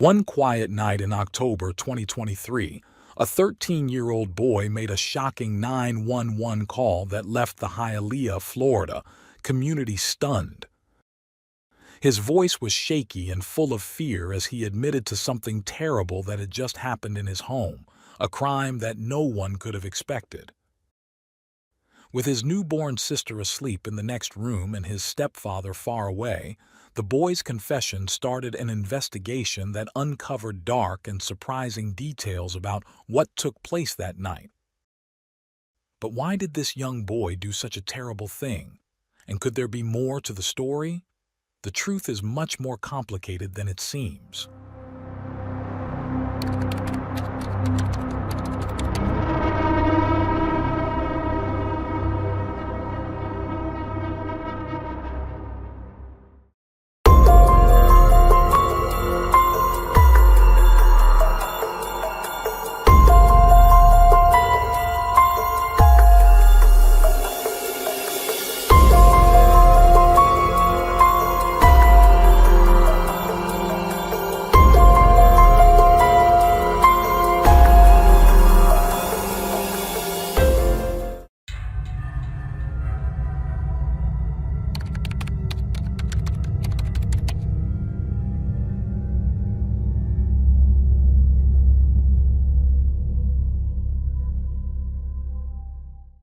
One quiet night in October 2023, a 13-year-old boy made a shocking 911 call that left the Hialeah, Florida, community stunned. His voice was shaky and full of fear as he admitted to something terrible that had just happened in his home, a crime that no one could have expected. With his newborn sister asleep in the next room and his stepfather far away, the boy's confession started an investigation that uncovered dark and surprising details about what took place that night. But why did this young boy do such a terrible thing? And could there be more to the story? The truth is much more complicated than it seems.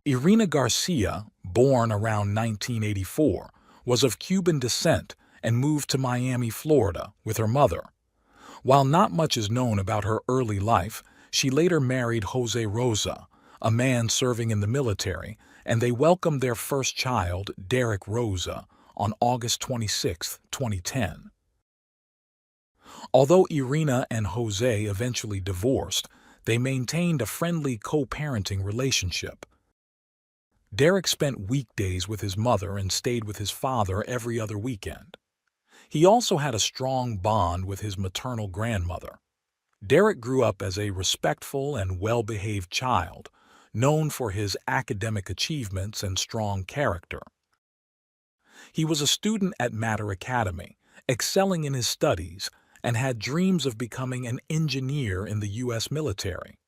Irina Garcia, born around 1984, was of Cuban descent and moved to Miami, Florida, with her mother. While not much is known about her early life, she later married Jose Rosa, a man serving in the military, and they welcomed their first child, Derek Rosa, on August 26, 2010. Although Irina and Jose eventually divorced, they maintained a friendly co-parenting relationship. Derek spent weekdays with his mother and stayed with his father every other weekend. He also had a strong bond with his maternal grandmother. Derek grew up as a respectful and well-behaved child, known for his academic achievements and strong character. He was a student at Mater Academy, excelling in his studies, and had dreams of becoming an engineer in the U.S. military.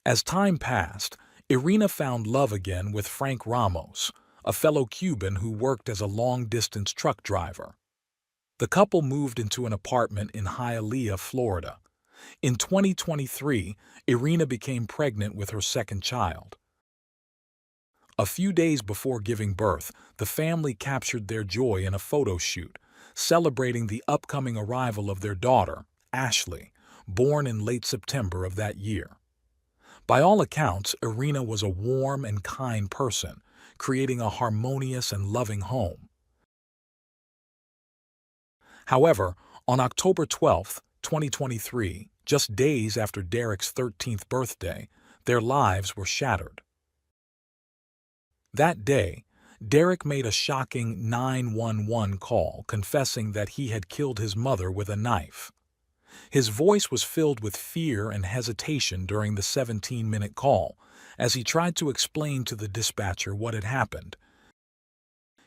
As time passed, Irina found love again with Frank Ramos, a fellow Cuban who worked as a long-distance truck driver. The couple moved into an apartment in Hialeah, Florida. In 2023, Irina became pregnant with her second child. A few days before giving birth, the family captured their joy in a photo shoot, celebrating the upcoming arrival of their daughter, Ashley, born in late September of that year. By all accounts, Irina was a warm and kind person, creating a harmonious and loving home. However, on October 12, 2023, just days after Derek's 13th birthday, their lives were shattered. That day, Derek made a shocking 911 call confessing that he had killed his mother with a knife. His voice was filled with fear and hesitation during the 17-minute call as he tried to explain to the dispatcher what had happened.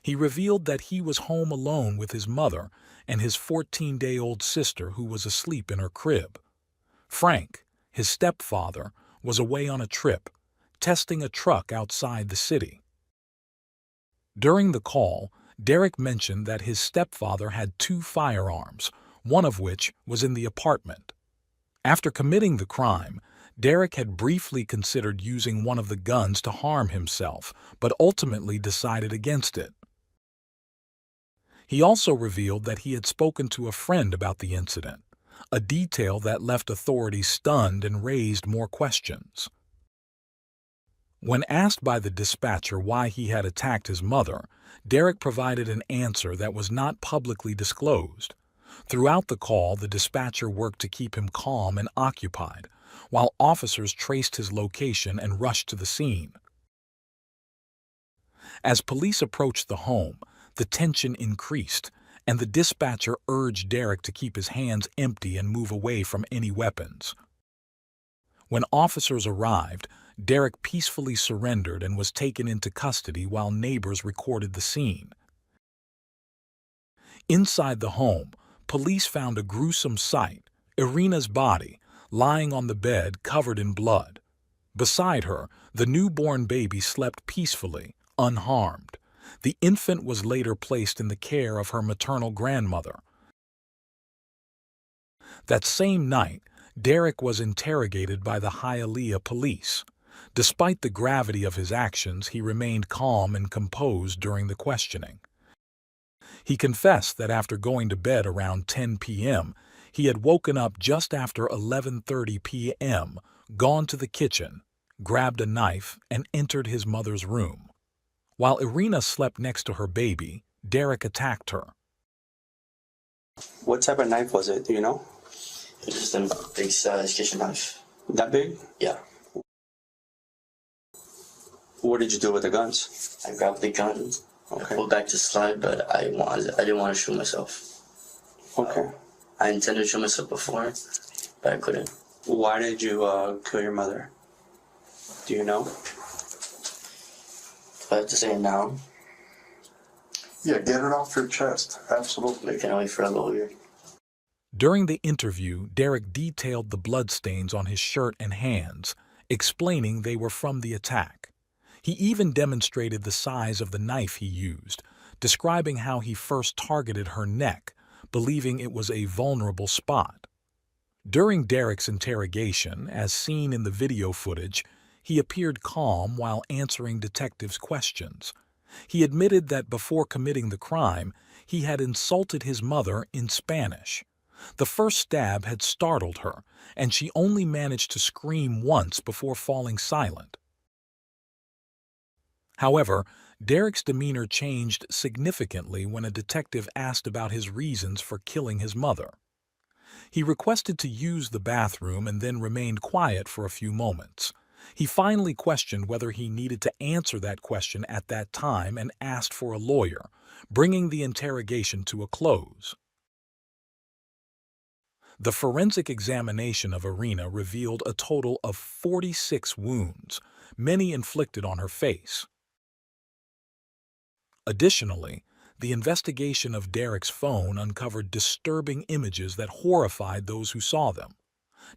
He revealed that he was home alone with his mother and his 14-day-old sister who was asleep in her crib. Frank, his stepfather, was away on a trip, testing a truck outside the city. During the call, Derek mentioned that his stepfather had 2 firearms, one of which was in the apartment. After committing the crime, Derek had briefly considered using one of the guns to harm himself, but ultimately decided against it. He also revealed that he had spoken to a friend about the incident, a detail that left authorities stunned and raised more questions. When asked by the dispatcher why he had attacked his mother, Derek provided an answer that was not publicly disclosed. Throughout the call, the dispatcher worked to keep him calm and occupied, while officers traced his location and rushed to the scene. As police approached the home, the tension increased, and the dispatcher urged Derek to keep his hands empty and move away from any weapons. When officers arrived, Derek peacefully surrendered and was taken into custody while neighbors recorded the scene. Inside the home, police found a gruesome sight: Irina's body, lying on the bed covered in blood. Beside her, the newborn baby slept peacefully, unharmed. The infant was later placed in the care of her maternal grandmother. That same night, Derek was interrogated by the Hialeah police. Despite the gravity of his actions, he remained calm and composed during the questioning. He confessed that after going to bed around 10 p.m., he had woken up just after 11:30 p.m., gone to the kitchen, grabbed a knife, and entered his mother's room. While Irina slept next to her baby, Derek attacked her. What type of knife was it, do you know? It was just a big size kitchen knife. That big? Yeah. What did you do with the guns? I grabbed the gun. Okay. I pulled back to slide, but I didn't want to shoot myself. Okay. I intended to shoot myself before, but I couldn't. Why did you kill your mother? Do you know? If I have to say it now, Yeah, get it off your chest. Absolutely. I can wait for a lawyer. During the interview, Derek detailed the bloodstains on his shirt and hands, explaining they were from the attack. He even demonstrated the size of the knife he used, describing how he first targeted her neck, believing it was a vulnerable spot. During Derek's interrogation, as seen in the video footage, he appeared calm while answering detectives' questions. He admitted that before committing the crime, he had insulted his mother in Spanish. The first stab had startled her, and she only managed to scream once before falling silent. However, Derek's demeanor changed significantly when a detective asked about his reasons for killing his mother. He requested to use the bathroom and then remained quiet for a few moments. He finally questioned whether he needed to answer that question at that time and asked for a lawyer, bringing the interrogation to a close. The forensic examination of Irina revealed a total of 46 wounds, many inflicted on her face. Additionally, the investigation of Derek's phone uncovered disturbing images that horrified those who saw them.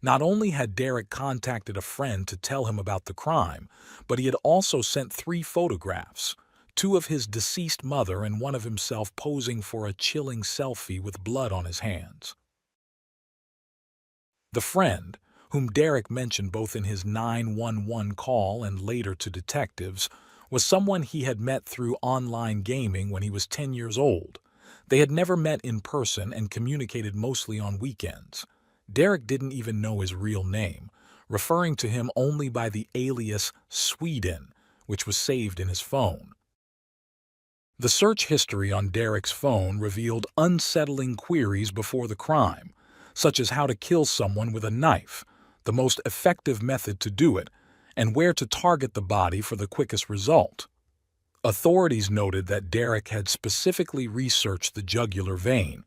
Not only had Derek contacted a friend to tell him about the crime, but he had also sent 3 photographs, 2 of his deceased mother and 1 of himself posing for a chilling selfie with blood on his hands. The friend, whom Derek mentioned both in his 911 call and later to detectives, was someone he had met through online gaming when he was 10 years old. They had never met in person and communicated mostly on weekends. Derek didn't even know his real name, referring to him only by the alias Sweden, which was saved in his phone. The search history on Derek's phone revealed unsettling queries before the crime, such as how to kill someone with a knife, the most effective method to do it, and where to target the body for the quickest result. Authorities noted that Derek had specifically researched the jugular vein.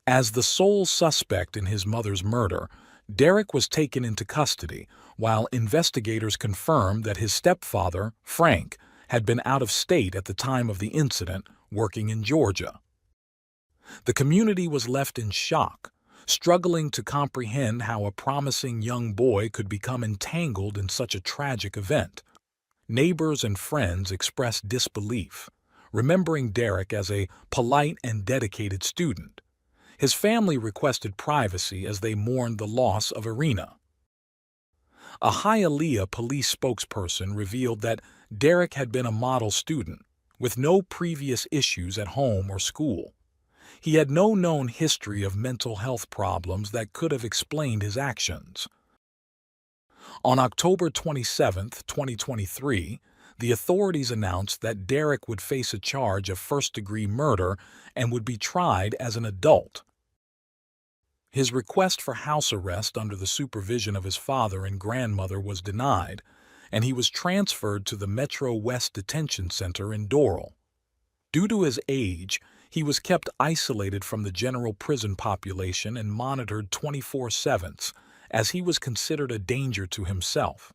As the sole suspect in his mother's murder, Derek was taken into custody, while investigators confirmed that his stepfather, Frank, had been out of state at the time of the incident, working in Georgia. The community was left in shock, struggling to comprehend how a promising young boy could become entangled in such a tragic event. Neighbors and friends expressed disbelief, remembering Derek as a polite and dedicated student. His family requested privacy as they mourned the loss of Irina. A Hialeah police spokesperson revealed that Derek had been a model student, with no previous issues at home or school. He had no known history of mental health problems that could have explained his actions. On October 27, 2023, the authorities announced that Derek would face a charge of first-degree murder and would be tried as an adult. His request for house arrest under the supervision of his father and grandmother was denied, and he was transferred to the Metro West Detention Center in Doral. Due to his age, he was kept isolated from the general prison population and monitored 24/7, as he was considered a danger to himself.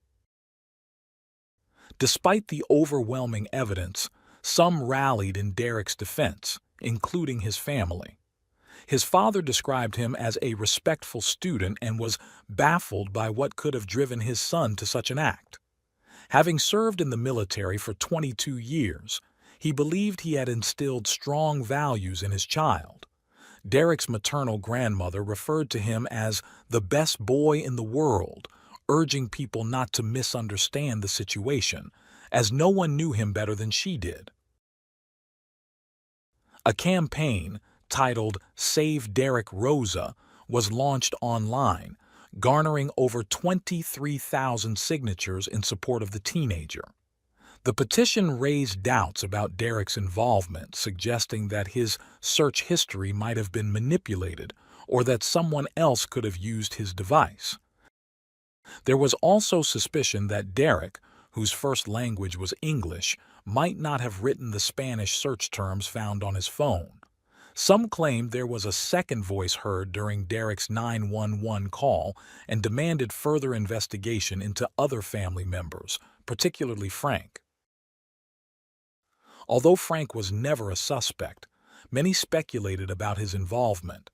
Despite the overwhelming evidence, some rallied in Derek's defense, including his family. His father described him as a respectful student and was baffled by what could have driven his son to such an act. Having served in the military for 22 years, he believed he had instilled strong values in his child. Derek's maternal grandmother referred to him as the best boy in the world, urging people not to misunderstand the situation, as no one knew him better than she did. A campaign titled Save Derek Rosa was launched online, garnering over 23,000 signatures in support of the teenager. The petition raised doubts about Derek's involvement, suggesting that his search history might have been manipulated or that someone else could have used his device. There was also suspicion that Derek, whose first language was English, might not have written the Spanish search terms found on his phone. Some claimed there was a second voice heard during Derek's 911 call and demanded further investigation into other family members, particularly Frank. Although Frank was never a suspect, many speculated about his involvement.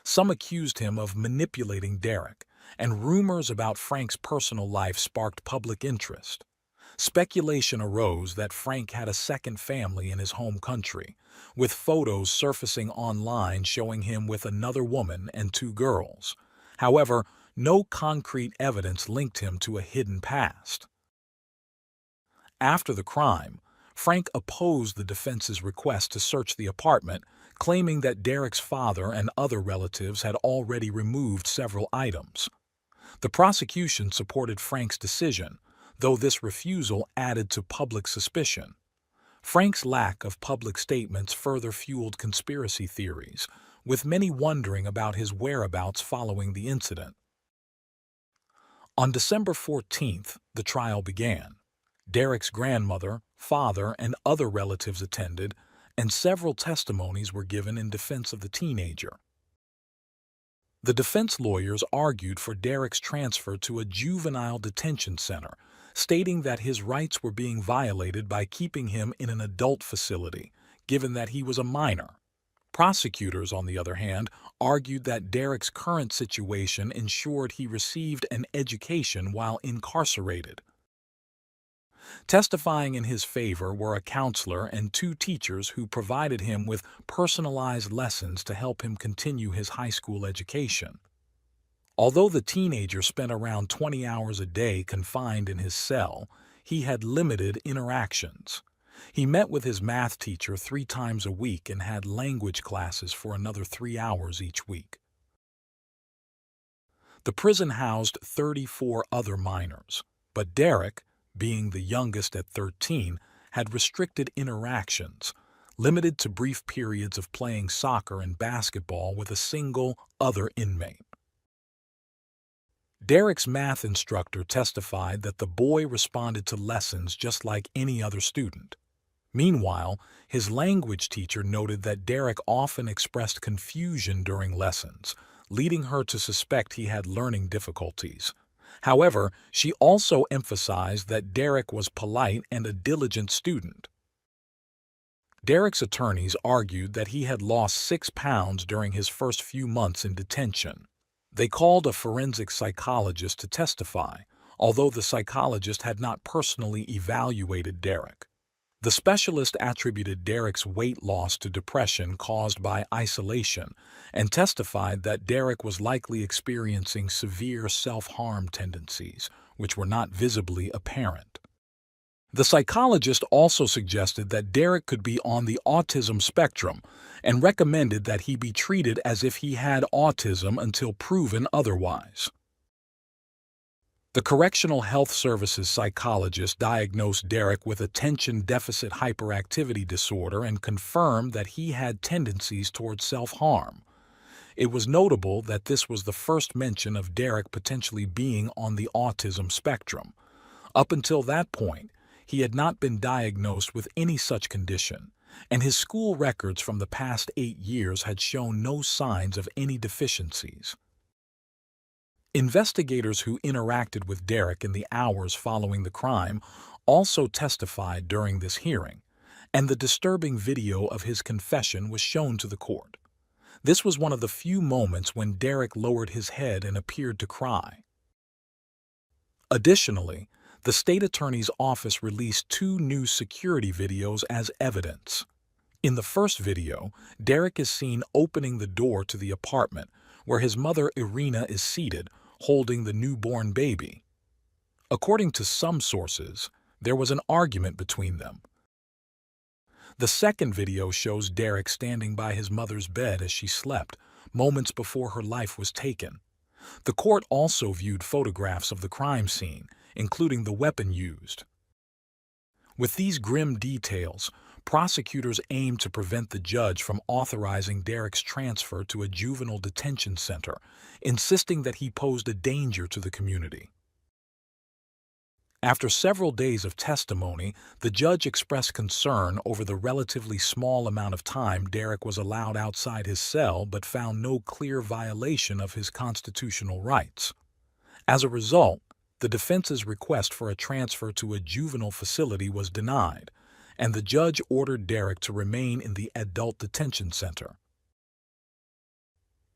Some accused him of manipulating Derek, and rumors about Frank's personal life sparked public interest. Speculation arose that Frank had a second family in his home country, with photos surfacing online showing him with another woman and 2 girls. However, no concrete evidence linked him to a hidden past. After the crime, Frank opposed the defense's request to search the apartment, claiming that Derek's father and other relatives had already removed several items. The prosecution supported Frank's decision, though this refusal added to public suspicion. Frank's lack of public statements further fueled conspiracy theories, with many wondering about his whereabouts following the incident. On December 14th, the trial began. Derek's grandmother, father, and other relatives attended, and several testimonies were given in defense of the teenager. The defense lawyers argued for Derek's transfer to a juvenile detention center, stating that his rights were being violated by keeping him in an adult facility, given that he was a minor. Prosecutors, on the other hand, argued that Derek's current situation ensured he received an education while incarcerated. Testifying in his favor were a counselor and 2 teachers who provided him with personalized lessons to help him continue his high school education. Although the teenager spent around 20 hours a day confined in his cell, he had limited interactions. He met with his math teacher 3 times a week and had language classes for another 3 hours each week. The prison housed 34 other minors, but Derek, being the youngest at 13, had restricted interactions, limited to brief periods of playing soccer and basketball with a single other inmate. Derek's math instructor testified that the boy responded to lessons just like any other student. Meanwhile, his language teacher noted that Derek often expressed confusion during lessons, leading her to suspect he had learning difficulties. However, she also emphasized that Derek was polite and a diligent student. Derek's attorneys argued that he had lost 6 pounds during his first few months in detention. They called a forensic psychologist to testify, although the psychologist had not personally evaluated Derek. The specialist attributed Derek's weight loss to depression caused by isolation and testified that Derek was likely experiencing severe self-harm tendencies, which were not visibly apparent. The psychologist also suggested that Derek could be on the autism spectrum and recommended that he be treated as if he had autism until proven otherwise. The Correctional Health Services psychologist diagnosed Derek with attention deficit hyperactivity disorder and confirmed that he had tendencies towards self-harm. It was notable that this was the first mention of Derek potentially being on the autism spectrum. Up until that point, he had not been diagnosed with any such condition, and his school records from the past 8 years had shown no signs of any deficiencies. Investigators who interacted with Derek in the hours following the crime also testified during this hearing, and the disturbing video of his confession was shown to the court. This was one of the few moments when Derek lowered his head and appeared to cry. Additionally, the state attorney's office released 2 new security videos as evidence. In the first video, Derek is seen opening the door to the apartment where his mother Irina is seated, holding the newborn baby. According to some sources, there was an argument between them. The second video shows Derek standing by his mother's bed as she slept, moments before her life was taken. The court also viewed photographs of the crime scene, including the weapon used. With these grim details, prosecutors aimed to prevent the judge from authorizing Derek's transfer to a juvenile detention center, insisting that he posed a danger to the community. After several days of testimony, the judge expressed concern over the relatively small amount of time Derek was allowed outside his cell but found no clear violation of his constitutional rights. As a result, the defense's request for a transfer to a juvenile facility was denied, and the judge ordered Derek to remain in the adult detention center.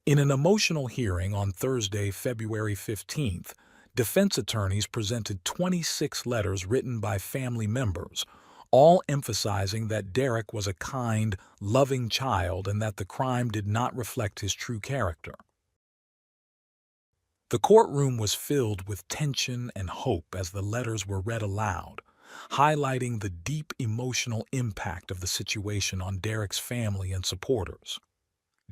In an emotional hearing on Thursday, February 15th, defense attorneys presented 26 letters written by family members, all emphasizing that Derek was a kind, loving child and that the crime did not reflect his true character. The courtroom was filled with tension and hope as the letters were read aloud, highlighting the deep emotional impact of the situation on Derek's family and supporters.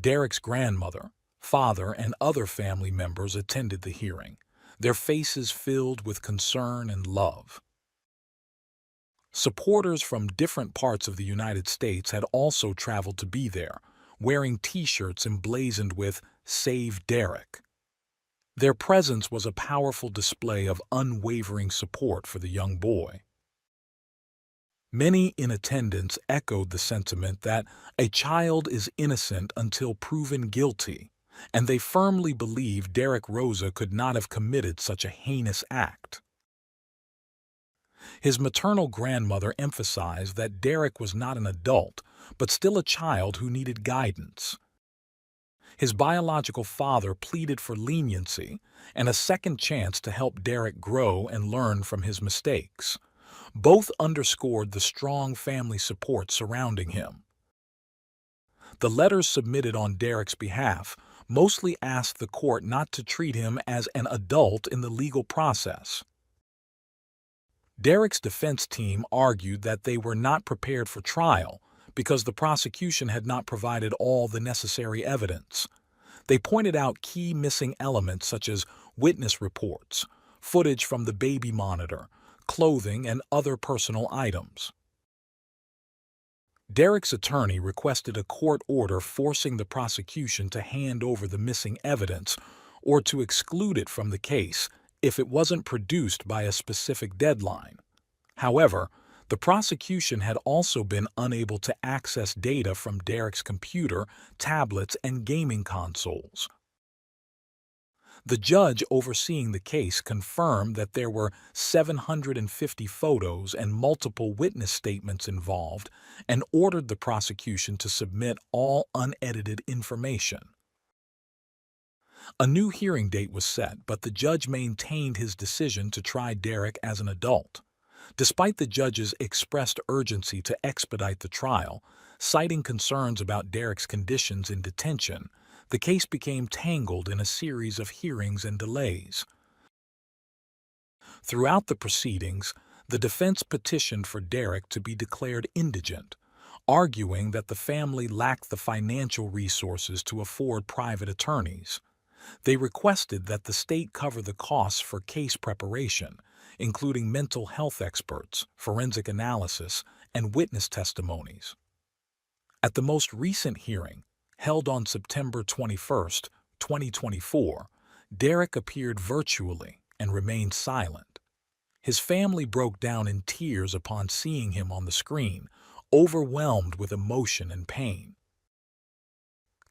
Derek's grandmother, father, and other family members attended the hearing, their faces filled with concern and love. Supporters from different parts of the United States had also traveled to be there, wearing T-shirts emblazoned with "Save Derek." Their presence was a powerful display of unwavering support for the young boy. Many in attendance echoed the sentiment that a child is innocent until proven guilty, and they firmly believed Derek Rosa could not have committed such a heinous act. His maternal grandmother emphasized that Derek was not an adult, but still a child who needed guidance. His biological father pleaded for leniency and a second chance to help Derek grow and learn from his mistakes. Both underscored the strong family support surrounding him. The letters submitted on Derek's behalf mostly asked the court not to treat him as an adult in the legal process. Derek's defense team argued that they were not prepared for trial because the prosecution had not provided all the necessary evidence. They pointed out key missing elements such as witness reports, footage from the baby monitor, clothing, and other personal items. Derek's attorney requested a court order forcing the prosecution to hand over the missing evidence or to exclude it from the case if it wasn't produced by a specific deadline. However, the prosecution had also been unable to access data from Derek's computer, tablets, and gaming consoles. The judge overseeing the case confirmed that there were 750 photos and multiple witness statements involved and ordered the prosecution to submit all unedited information. A new hearing date was set, but the judge maintained his decision to try Derek as an adult. Despite the judge's expressed urgency to expedite the trial, citing concerns about Derek's conditions in detention, the case became tangled in a series of hearings and delays. Throughout the proceedings, the defense petitioned for Derek to be declared indigent, arguing that the family lacked the financial resources to afford private attorneys. They requested that the state cover the costs for case preparation, including mental health experts, forensic analysis, and witness testimonies. At the most recent hearing, held on September 21, 2024, Derek appeared virtually and remained silent. His family broke down in tears upon seeing him on the screen, overwhelmed with emotion and pain.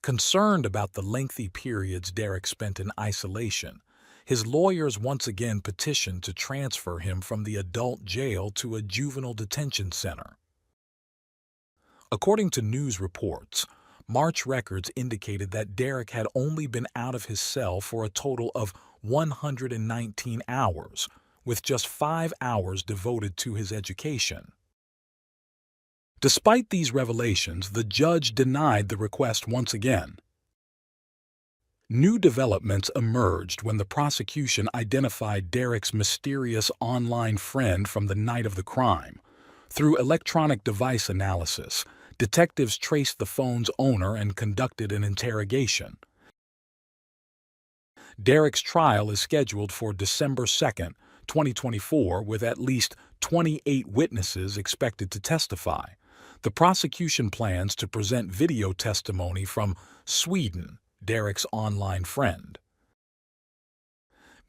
Concerned about the lengthy periods Derek spent in isolation, his lawyers once again petitioned to transfer him from the adult jail to a juvenile detention center. According to news reports, March records indicated that Derek had only been out of his cell for a total of 119 hours, with just 5 hours devoted to his education. Despite these revelations, the judge denied the request once again. New developments emerged when the prosecution identified Derek's mysterious online friend from the night of the crime. Through electronic device analysis, detectives traced the phone's owner and conducted an interrogation. Derek's trial is scheduled for December 2, 2024, with at least 28 witnesses expected to testify. The prosecution plans to present video testimony from Sweden, Derek's online friend.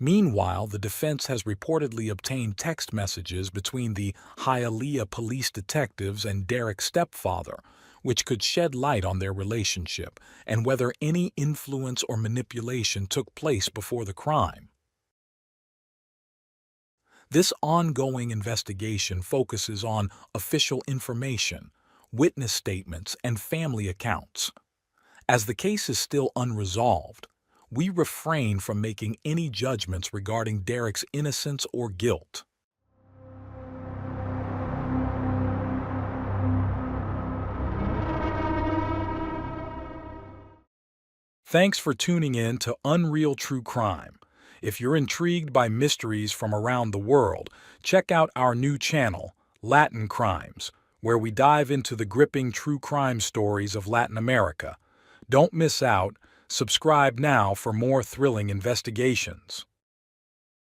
Meanwhile, the defense has reportedly obtained text messages between the Hialeah police detectives and Derek's stepfather, which could shed light on their relationship and whether any influence or manipulation took place before the crime. This ongoing investigation focuses on official information, witness statements, and family accounts. As the case is still unresolved, we refrain from making any judgments regarding Derek's innocence or guilt. Thanks for tuning in to Unreal True Crime. If you're intrigued by mysteries from around the world, check out our new channel, Latin Crimes, where we dive into the gripping true crime stories of Latin America. Don't miss out. Subscribe now for more thrilling investigations.